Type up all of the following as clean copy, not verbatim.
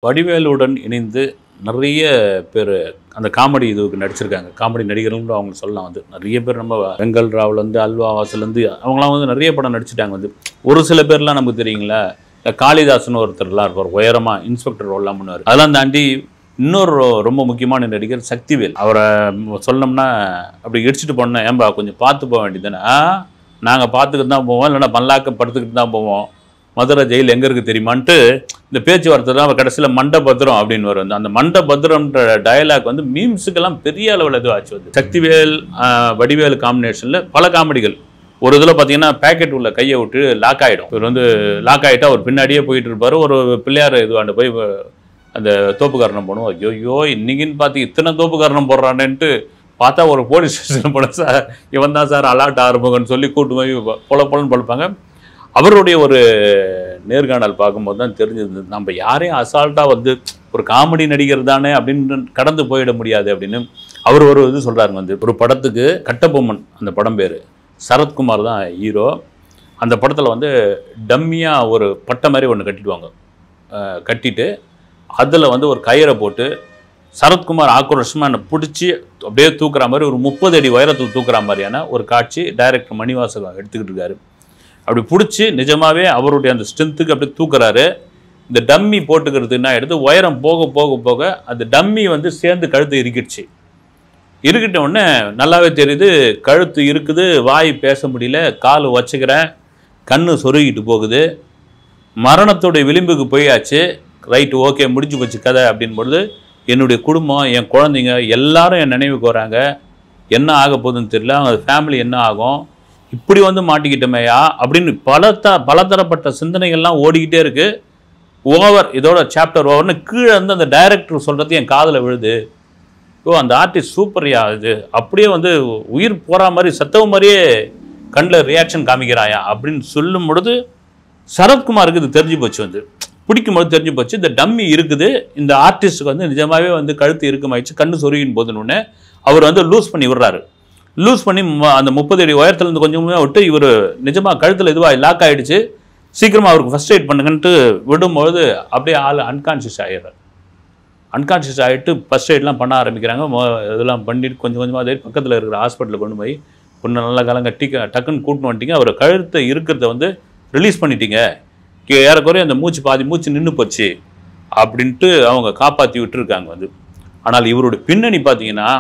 வடிவேலுடன் இணைந்து நிறைய பேர் அந்த காமெடி இதுக்கு நடிச்சிருக்காங்க. காமெடி நடிகர்கள்னு அவங்க சொல்லலாம். நிறைய பேர் நம்ம வெங்கல் ராவ்லேருந்து அல்வா வாசல்லேருந்து அவங்களாம் நிறைய படம் நடிச்சிட்டாங்க. ஒரு சில பேர்லாம் நமக்கு தெரியுங்களா, காளிதாசன் ஒருத்தர்லாம் இருப்பார், உயரமாக இன்ஸ்பெக்டர் ரோல்லாம் பண்ணுவார். அதெல்லாம் தாண்டி இன்னொரு ரொம்ப முக்கியமான நடிகர் சக்திவேல். அவரை சொன்னோம்னா அப்படி இடிச்சிட்டு போனோன்னா, ஏன்பா கொஞ்சம் பார்த்து போக வேண்டியது தானே. நாங்கள் பார்த்துக்கிட்டு தான் போவோம், இல்லைன்னா பல்லாக்க படுத்துக்கிட்டு தான் போவோம், மதுரை ஜெயில் எங்கே இருக்குது தெரியுமான்ட்டு இந்த பேச்சுவார்த்தை தான் கடைசியில் மண்டபத்திரம் அப்படின்னு வரும். அந்த மண்டபத்திரம்ன்ற டயலாக் மீம்ஸுக்கெல்லாம் பெரிய அளவில் இது ஆச்சு. சக்திவேல் வடிவேல் காம்பினேஷனில் பல காமெடிகள். ஒரு இதில் பார்த்தீங்கன்னா பேக்கெட் உள்ள கையை விட்டு லாக் ஆகிடும். இவர் லாக் ஆகிட்டா அவர் பின்னாடியே போயிட்டு இருப்பார். ஒரு பிள்ளையார் இதுவாண்ட போய் அந்த தோப்புக்காரணம் போடுவோம். ஐயோ இன்னைக்குன்னு பார்த்து இத்தனை தோப்புக்காரணம் போடுறானேன்ட்டு பார்த்தா ஒரு போலீஸ் ஸ்டேஷன் போன சார் இவன் தான் சார் அலாட் ஆரம்பங்கன்னு சொல்லி கூட்டு போய் பொலன்னு பழப்பாங்க. அவருடைய ஒரு நேர்காணல் பார்க்கும்போது தான் தெரிஞ்சது, நம்ம யாரையும் அசால்ட்டாக ஒரு காமெடி நடிகர் தானே அப்படின்னு கடந்து போயிட முடியாது அப்படின்னு. அவர் ஒரு இது சொல்கிறாருங்க. ஒரு படத்துக்கு கட்டபொம்மன் அந்த படம் பேர், சரத்குமார் தான் ஹீரோ. அந்த படத்தில் டம்மியாக ஒரு பட்டை மாதிரி ஒன்று கட்டிடுவாங்க. கட்டிட்டு அதில் ஒரு கயிறை போட்டு சரத்குமார் ஆக்ரோஷமாக என்னை பிடிச்சி அப்படியே தூக்குற மாதிரி ஒரு 30 அடி உயரத்தில் தூக்குற மாதிரியான ஒரு காட்சி டைரக்டர் மணிவாசகம் எடுத்துக்கிட்டு இருக்காரு. அப்படி பிடிச்சி நிஜமாகவே அவருடைய அந்த ஸ்ட்ரென்த்துக்கு அப்படி தூக்குறாரு. இந்த டம்மி போட்டுக்கிறது என்ன எடுத்து உயரம் போக போக போக அந்த டம்மி சேர்ந்து கழுத்து இறுக்கிடுச்சு. இருக்கிட்ட உடனே நல்லாவே தெரியுது கழுத்து இருக்குது, வாய் பேச முடியல, கால் வச்சுக்கிறேன், கண்ணு சொருகிட்டு போகுது, மரணத்துடைய விளிம்புக்கு போயாச்சு. ரைட்டு, ஓகே, முடிஞ்சு போச்சு கதை அப்படின்பொழுது என்னுடைய குடும்பம், என் குழந்தைங்க எல்லாரும் என் நினைவுக்கு வராங்க. என்ன ஆக போகுதுன்னு தெரியல, அவங்க ஃபேமிலி என்ன ஆகும், இப்படி மாட்டிக்கிட்டோமையா அப்படின்னு பலதரப்பட்ட சிந்தனைகள்லாம் ஓடிக்கிட்டே இருக்குது. ஓவர், இதோட சாப்டர் ஓவர்னு கீழே அந்த டைரக்டர் சொல்கிறது என் காதில் விழுது. அந்த ஆர்டிஸ்ட் சூப்பர்யா, இது அப்படியே உயிர் போகிற மாதிரி சத்தவ மாதிரியே கண்ணில் ரியாக்ஷன் காமிக்கிறாயா அப்படின்னு சொல்லும் பொழுது சரத்குமாருக்கு இது தெரிஞ்சு போச்சு. பிடிக்கும்போது தெரிஞ்சு போச்சு இந்த டம்மி இருக்குது, இந்த ஆர்டிஸ்ட்டுக்கு நிஜமாகவே கழுத்து இருக்குமாயிடுச்சு, கண்ணு சொருகின் போதுன்னு அவர் லூஸ் பண்ணி விடுறாரு. லூஸ் பண்ணி அந்த 30 அடி உயரத்துலேருந்து கொஞ்சமாக விட்டு இவர் நிஜமாக கழுத்தில் இதுவாக லாக் ஆகிடுச்சு, சீக்கிரமாக அவருக்கு ஃபஸ்ட் எய்ட் பண்ணுங்கன்ட்டு விடும்போது அப்படியே ஆள் அன்கான்ஷியஸ் ஆகிடுறாரு. அன்கான்ஷியஸ் ஆகிட்டு ஃபஸ்ட் எய்ட்லாம் பண்ண ஆரம்பிக்கிறாங்க. இதெல்லாம் பண்ணிட்டு கொஞ்சம் கொஞ்சமாக அதே பக்கத்தில் இருக்கிற ஹாஸ்பிட்டலில் கொண்டு போய் பொண்ணு நல்லா கலங்கட்டி டக்குன்னு கூட்டின்னு வந்துட்டீங்க, அவர் கழுத்தை இருக்கிறத ரிலீஸ் பண்ணிட்டீங்க, ஏறக்குறைய அந்த பாதி மூச்சு நின்று போச்சு அப்படின்ட்டு அவங்க காப்பாற்றி விட்டுருக்காங்க. ஆனால் இவருடைய பின்னணி பார்த்தீங்கன்னா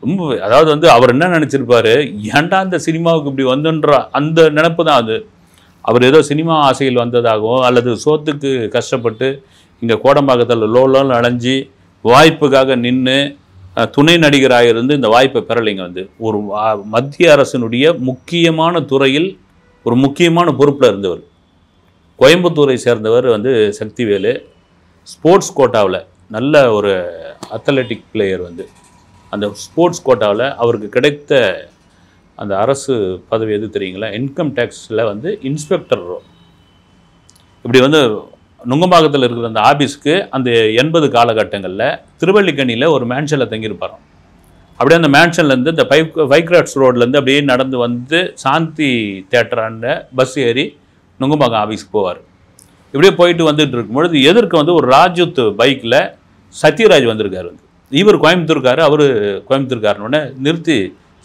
ரொம்ப, அதாவது அவர் என்ன நினச்சிருப்பாரு, ஏன்டா இந்த சினிமாவுக்கு இப்படி வந்துன்ற அந்த நினப்பு தான் அது. அவர் ஏதோ சினிமா ஆசையில் வந்ததாகவும் அல்லது சோத்துக்கு கஷ்டப்பட்டு இங்கே கோடம்பாக்கத்தில் லோலோன்னு அலைஞ்சி வாய்ப்புக்காக நின்று துணை நடிகராக இருந்து இந்த வாய்ப்பை பெறலைங்க. ஒரு மத்திய அரசினுடைய முக்கியமான துறையில் ஒரு முக்கியமான பொறுப்பில் இருந்தவர், கோயம்புத்தூரை சேர்ந்தவர் சக்திவேலு. ஸ்போர்ட்ஸ் கோட்டாவில் நல்ல ஒரு அத்லட்டிக் பிளேயர். அந்த ஸ்போர்ட்ஸ் கோட்டாவில் அவருக்கு கிடைத்த அந்த அரசு பதவி எது தெரியுங்களா, இன்கம் டேக்ஸில் இன்ஸ்பெக்டர். இப்படி நுங்கம்பாக்கத்தில் இருக்கிற அந்த ஆஃபீஸுக்கு அந்த 80 காலகட்டங்களில் திருவல்லிக்கணியில் ஒரு மேன்ஷனில் தங்கியிருப்பாராம். அப்படியே அந்த மேன்ஷன்லேருந்து இந்த வைக்ராட்ஸ் ரோட்லேருந்து அப்படியே நடந்து சாந்தி தேட்டரான பஸ் ஏறி நுங்கம்பாக்கம் ஆஃபீஸுக்கு போவார். இப்படியே போயிட்டு வந்துட்டு இருக்கும்பொழுது எதிர்க்க ஒரு ராஜூத் பைக்கில் சத்யராஜ் வந்திருக்காரு. இவர் கோயம்புத்தூர்காரு, அவர் கோயம்புத்தூர்காரனோட நிறுத்தி,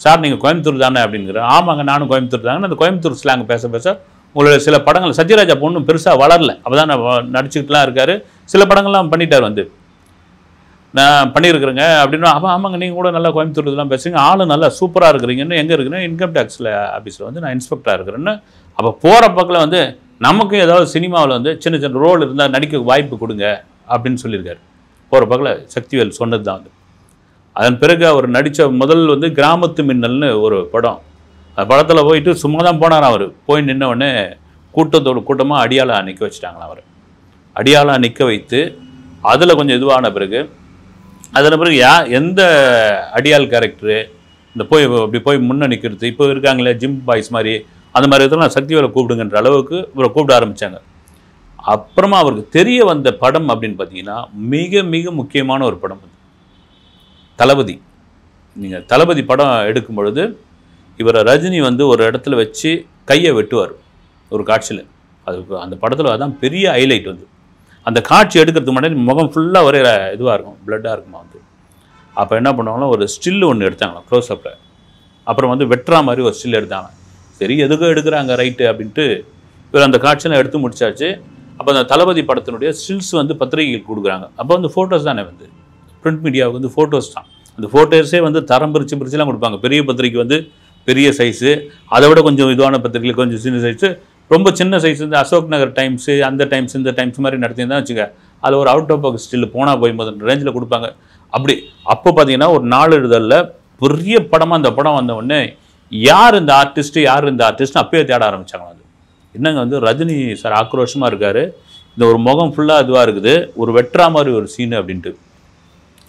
சார் நீங்கள் கோயம்புத்தூர் தானே அப்படிங்கிறார். ஆமாங்க நானும் கோயம்புத்தூர் தாங்க. அந்த கோயம்புத்தூர் ஸ்லாங் பேச பேச உங்களோட சில படங்கள் சத்யராஜா பொண்ணும் பெருசாக வளரல, அப்போ தான் நடிச்சுக்கிட்டுலாம் இருக்கார். சில படங்கள்லாம் பண்ணிட்டார். நான் பண்ணியிருக்கிறேங்க அப்படின்னு. ஆமாங்க நீங்கள் கூட நல்லா கோயம்புத்தூர் இதெல்லாம் பேசுறீங்க, ஆளும் நல்லா சூப்பராக இருக்கிறீங்கன்னு. எங்கே இருக்குன்னா இன்கம் டேக்ஸில் ஆஃபீஸில் நான் இன்ஸ்பெக்டராக இருக்கிறேன்னு. அப்போ போகிற பக்கத்தில் நமக்கும் ஏதாவது சினிமாவில் சின்ன சின்ன ரோல் இருந்தால் நடிக்க வாய்ப்பு கொடுங்க அப்படின்னு சொல்லியிருக்காரு. போகிற பக்கத்தில் சக்திவேல் சொன்னது தான். அதன் பிறகு அவர் நடித்த முதல் கிராமத்து மின்னல்னு ஒரு படம். அந்த படத்தில் போயிட்டு சும்மா தான் போனார். அவர் போய் நின்ன உடனே கூட்டத்தோடு கூட்டமாக அடியாளாக நிற்க வச்சுட்டாங்களா. அவர் அடியாளாக நிற்க வைத்து அதில் கொஞ்சம் இதுவான பிறகு அதில் பிறகு எந்த அடியாள் கேரக்டரு இந்த அப்படி போய் முன்னே நிற்கிறது, இப்போ இருக்காங்களே ஜிம் பாய்ஸ் மாதிரி, அந்த மாதிரி இதெல்லாம் சக்திவேலை கூப்பிடுங்கன்ற அளவுக்கு இவரை கூப்பிட ஆரம்பித்தாங்க. அப்புறமா அவருக்கு தெரிய வந்த படம் அப்படின்னு பார்த்தீங்கன்னா மிக மிக முக்கியமான ஒரு படம் தளபதி. நீங்கள் தளபதி படம் எடுக்கும் பொழுது இவரை ரஜினி ஒரு இடத்துல வச்சு கையை வெட்டுவார் ஒரு காட்சியில். அது அந்த படத்தில் அதான் பெரிய ஹைலைட். அந்த காட்சி எடுக்கிறதுக்கு முன்னாடி முகம் ஃபுல்லாக ஒரே இதுவாக இருக்கும், பிளட்டாக இருக்குமா வந்து. அப்போ என்ன பண்ணுவாங்கன்னா ஒரு ஸ்டில் ஒன்று எடுத்தாங்களாம் க்ளோஸ்அப்பில். அப்புறம் வந்து வெட்டுறா மாதிரி ஒரு ஸ்டில் எடுத்தாங்க. சரி எதுக்கோ எடுக்கிறாங்க ரைட்டு அப்படின்ட்டு இவர் அந்த காட்சியெல்லாம் எடுத்து முடிச்சாச்சு. அப்போ அந்த தளபதி படத்தினுடைய ஸ்டில்ஸ் வந்து பத்திரிகைகளுக்கு கொடுக்குறாங்க. அப்போ வந்து ஃபோட்டோஸ் தானே வந்து பிரிண்ட் மீடியாவுக்கு வந்து ஃபோட்டோஸ் தான். அந்த ஃபோட்டோஸே வந்து தரம் பிரிச்சுலாம் கொடுப்பாங்க. பெரிய பத்திரிக்கை வந்து பெரிய சைஸு, அதை விட கொஞ்சம் இதுவான பத்திரிகைகள் கொஞ்சம் சின்ன சைஸு, ரொம்ப சின்ன சைஸ் வந்து அசோக் நகர் டைம்ஸு, அந்த டைம்ஸ் இந்த டைம்ஸ் மாதிரி நடத்தியிருந்தா வச்சுக்க, அதில் ஒரு அவுட் ஆஃப் பாக்ஸ் ஸ்டில் போனால் போகும்போது ரேஞ்சில் கொடுப்பாங்க. அப்படி அப்போ பார்த்தீங்கன்னா ஒரு நாளிதழில் பெரிய படமாக அந்த படம் வந்த உடனே யார் இந்த ஆர்டிஸ்ட்டு யார் இந்த ஆர்டிஸ்ட்னு அப்பயே தேட ஆரம்பித்தாங்களா. அது என்னங்க வந்து ரஜினி சார் ஆக்ரோஷமாக இருக்கார், இந்த ஒரு முகம் ஃபுல்லாக இதுவாக இருக்குது, ஒரு வெட்டுறா மாதிரி ஒரு சீனு அப்படின்ட்டு.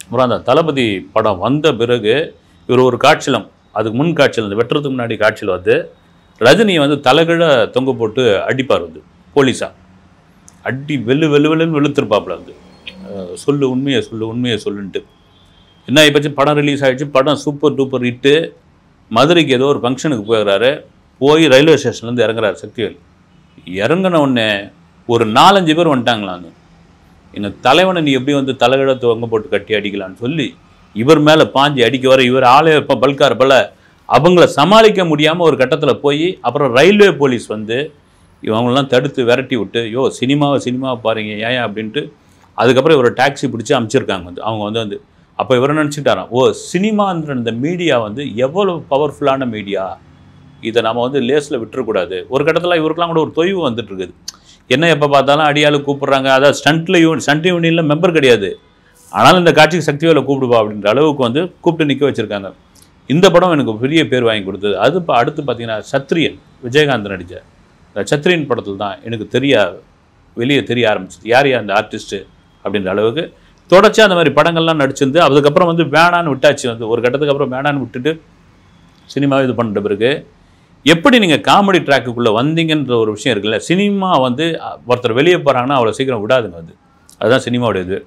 அப்புறம் அந்த தளபதி படம் வந்த பிறகு இவர் ஒரு காட்சியிலும், அதுக்கு முன் காட்சியில் இந்த வெட்டுறதுக்கு முன்னாடி காட்சியில் வந்து ரஜினியை வந்து தலைகீழ தொங்க போட்டு அடிப்பார் வந்து போலீஸாக. அடி வெள்ளுன்னு வெளுத்துருப்பாப்புல வந்து, சொல்லு உண்மையை சொல்லு உண்மையை சொல்லுன்ட்டு. என்ன ஆகிப்போச்சு, படம் ரிலீஸ் ஆகிடுச்சு, படம் சூப்பர் டூப்பர் ஹிட்டு. மதுரைக்கு ஏதோ ஒரு ஃபங்க்ஷனுக்கு போயிடுறாரு, போய் ரயில்வே ஸ்டேஷன்லேருந்து இறங்குறாரு சக்திவேல். இறங்கின உடனே ஒரு 4-5 பேர் வந்துட்டாங்களாங்க. எங்கள் தலைவனை நீ எப்படி வந்து தலைகீழ தொங்க போட்டு கட்டி அடிக்கலான்னு சொல்லி இவர் மேலே பாஞ்சி அடிக்க வர, இவர் ஆளே இப்போ பல்கார் போல் அவங்கள சமாளிக்க முடியாமல் ஒரு கட்டத்தில் போய் அப்புறம் ரயில்வே போலீஸ் வந்து இவங்களெலாம் தடுத்து விரட்டி விட்டு, சினிமாவை பாருங்க ஏன் அப்படின்ட்டு அதுக்கப்புறம் இவர் டாக்ஸி பிடிச்சி அனுப்பிச்சிருக்காங்க வந்து. அவங்க வந்து அப்போ இவரை நினச்சிட்டாராம், சினிமான்ற இந்த மீடியா வந்து எவ்வளோ பவர்ஃபுல்லான மீடியா, இதை நம்ம வந்து லேஸில் விட்டுறக்கூடாது. ஒரு கட்டத்தில் இவருக்கெலாம் கூட ஒரு தொய்வு வந்துட்டு இருக்குது. என்ன எப்போ பார்த்தாலும் அடியாளு கூப்பிட்றாங்க, அதாவது ஸ்டண்ட் யூனியனில் மெம்பர் கிடையாது, ஆனாலும் இந்த காட்சிக்கு சக்திவேலை கூப்பிடுவா அப்படின்ற அளவுக்கு வந்து கூப்பிட்டு நிற்க வச்சுருக்காங்க. இந்த படம் எனக்கு பெரிய பேர் வாங்கி கொடுத்தது. அது இப்போ அடுத்து பார்த்தீங்கன்னா சத்ரியன், விஜயகாந்த் நடித்த இந்த சத்ரியன் படத்தில் தான் எனக்கு வெளியே தெரிய ஆரம்பிச்சிது யார் அந்த ஆர்டிஸ்ட்டு அப்படின்ற அளவுக்கு. தொடர்ச்சியாக அந்த மாதிரி படங்கள்லாம் நடிச்சிருந்து அதுக்கப்புறம் வந்து வேணான்னு விட்டாச்சு. வந்து ஒரு கட்டத்துக்கு அப்புறம் வேணான்னு விட்டுட்டு சினிமாவை இது பண்ணுற பிறகு எப்படி நீங்கள் காமெடி ட்ராக்குக்குள்ளே வந்தீங்கன்ற ஒரு விஷயம் இருக்குல்ல. சினிமா வந்து ஒருத்தர் வெளியே போகிறாங்கன்னா அவ்வளோ சீக்கிரம் விடாதுங்க. அதுதான் சினிமாவுடைய இது.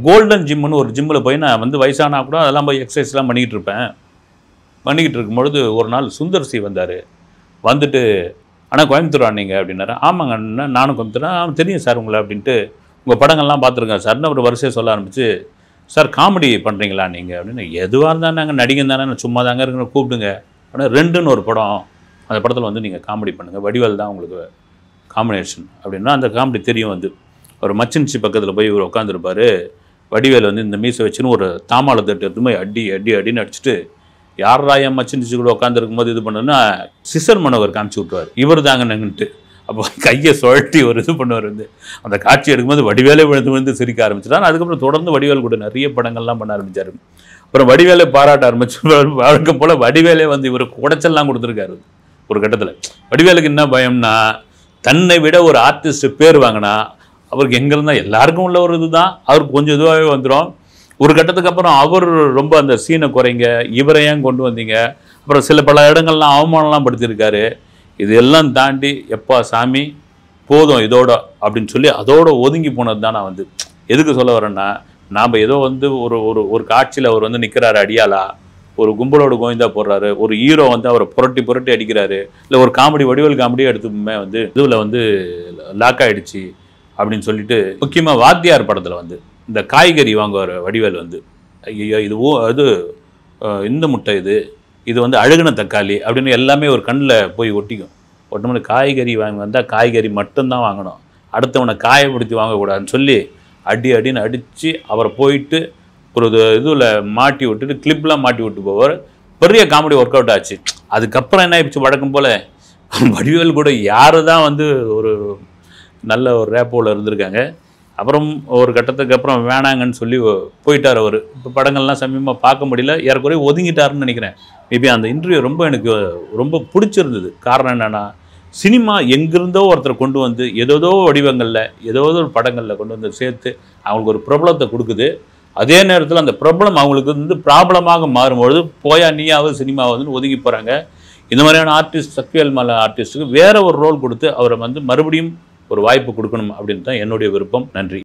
கோல்டன் ஜிம்முன்னு ஒரு ஜிம்மில் போய் நான் வந்து வயசானா கூட அதெல்லாம் போய் எக்ஸசைஸ்லாம் பண்ணிக்கிட்டு இருப்பேன். பண்ணிக்கிட்டு இருக்கும்பொழுது ஒரு நாள் சுந்தர் சி வந்தார். வந்துட்டு ஆனால் கோயம்புத்தூரா நீங்கள் அப்படின்னாரு. ஆமாங்க நானும் கோயம்புத்தூர், தெரியும் சார் உங்களை அப்படின்ட்டு, உங்கள் படங்கள்லாம் பார்த்துருக்கேன் சார்னு ஒரு வரிசையை சொல்ல ஆரம்பிச்சு, சார் காமெடி பண்ணுறீங்களா நீங்கள் அப்படின்னு. எதுவாக இருந்தால் நாங்கள் நடிகன் தானே, நான் சும்மா தாங்க இருக்கிற கூப்பிடுங்க ஆனால் 2ன்னு ஒரு படம், அந்த படத்தில் வந்து நீங்கள் காமெடி பண்ணுங்கள், வடிவேல் தான் உங்களுக்கு காம்பினேஷன் அப்படின்னா. அந்த காமெடி தெரியும் வந்து ஒரு மச்சின்சி பக்கத்தில் போய் இவர் உட்காந்துருப்பார். வடிவேல் வந்து இந்த மீசை வச்சுன்னு ஒரு தாமாளை தட்டு எடுத்து போய் அடின்னு அடிச்சுட்டு, யாரா என் மச்சின்சி கூட உட்காந்துருக்கும் போது இது பண்ணுன்னா சிசர் மனோகர் காமிச்சு விட்டுவார், இவர் தாங்க நின்றுட்டு. அப்போ கையை சுழட்டி ஒரு இது பண்ணுவார் வந்து. அந்த காட்சி எடுக்கும்போது வடிவேலே விழுந்து சிரிக்க ஆரம்பிச்சிட்டார். அதுக்கப்புறம் தொடர்ந்து வடிவேல் கூட நிறைய படங்கள்லாம் பண்ண ஆரம்பித்தார். அப்புறம் வடிவேலை பாராட்ட ஆரம்பிச்சு வழக்கம் போல் வடிவேலே வந்து இவருக்கு உடைச்சல்லாம் கொடுத்துருக்காரு. ஒரு கட்டத்தில் வடிவேலுக்கு என்ன பயம்னா, தன்னை விட ஒரு ஆர்டிஸ்ட் பேர் வாங்கினா அவருக்கு எங்கே இருந்தால் எல்லாருக்கும் உள்ள ஒரு இதுதான், அவருக்கு கொஞ்சம் இதுவாகவே வந்துடும். ஒரு கட்டத்துக்கு அப்புறம் அவர் ரொம்ப அந்த சீனை குறைங்க, இவரை ஏன் கொண்டு வந்தீங்க, அப்புறம் பல இடங்கள்லாம் அவமானம்லாம் படுத்தியிருக்காரு. இதெல்லாம் தாண்டி எப்பா சாமி போதும் இதோட அப்படின்னு சொல்லி அதோட ஒதுங்கி போனது தான். நான் வந்து எதுக்கு சொல்ல வரேன்னா, நாம் ஏதோ வந்து ஒரு காட்சியில் அவர் வந்து நிற்கிறாரு அடியாளா, ஒரு கும்பலோட கோவிந்தா போடுறாரு, ஒரு ஹீரோ வந்து அவரை புரட்டி அடிக்கிறாரு, இல்லை ஒரு காமெடி வடிவேல் காமெடியாக எடுத்துமே வந்து இதுவில் வந்து லாக் ஆகிடுச்சு அப்படின்னு சொல்லிட்டு. முக்கியமாக வாத்தியார் படத்தில் வந்து இந்த காய்கறி வாங்குவார் வடிவேல் வந்து, ஐயோ இது இந்த முட்டை இது வந்து அழுகின தக்காளி அப்படின்னு எல்லாமே ஒரு கண்ணில் போய் ஒட்டுமணி காய்கறி வாங்கி வந்தால் காய்கறி மட்டும்தான் வாங்கணும், அடுத்தவனை காயப்படுத்தி வாங்கக்கூடாதுன்னு சொல்லி அடின்னு அடித்து அவரை போயிட்டு ஒரு இதில் மாட்டி விட்டுட்டு கிளிப்லாம் மாட்டி விட்டு போவார். பெரிய காமெடி ஒர்க் அவுட் ஆச்சு. அதுக்கப்புறம் என்ன ஆயிடுச்சு, வழக்கம் போல் வடிவேல் கூட யார் தான் வந்து ஒரு நல்ல ஒரு ரேப்போவில் இருந்திருக்காங்க. அப்புறம் ஒரு கட்டத்துக்கு அப்புறம் வேணாங்கன்னு சொல்லி போயிட்டார் அவர். இப்போ படங்கள்லாம் சமயமாக பார்க்க முடியல, ஏறக்குறைய ஒதுங்கிட்டாருன்னு நினைக்கிறேன். மேபி அந்த இன்டர்வியூ எனக்கு ரொம்ப பிடிச்சிருந்தது. காரணம் என்னென்னா, சினிமா எங்கிருந்தோ ஒருத்தரை கொண்டு வந்து ஏதோ வடிவங்களில் ஏதோ ஒரு படங்களில் கொண்டு வந்து சேர்த்து அவங்களுக்கு ஒரு பிரபலத்தை கொடுக்குது. அதே நேரத்தில் அந்த பிரபலம் அவங்களுக்கு வந்து ப்ராப்ளமாக மாறும்பொழுது போயா நீயாவது சினிமாவதுன்னு ஒதுங்கி போகிறாங்க. இந்த மாதிரியான ஆர்டிஸ்ட் சக்திவேல் மேலே ஆர்டிஸ்ட்டுக்கு வேறு ஒரு ரோல் கொடுத்து அவரை வந்து மறுபடியும் ஒரு வாய்ப்பு கொடுக்கணும் அப்படின்னு தான் என்னுடைய விருப்பம். நன்றி.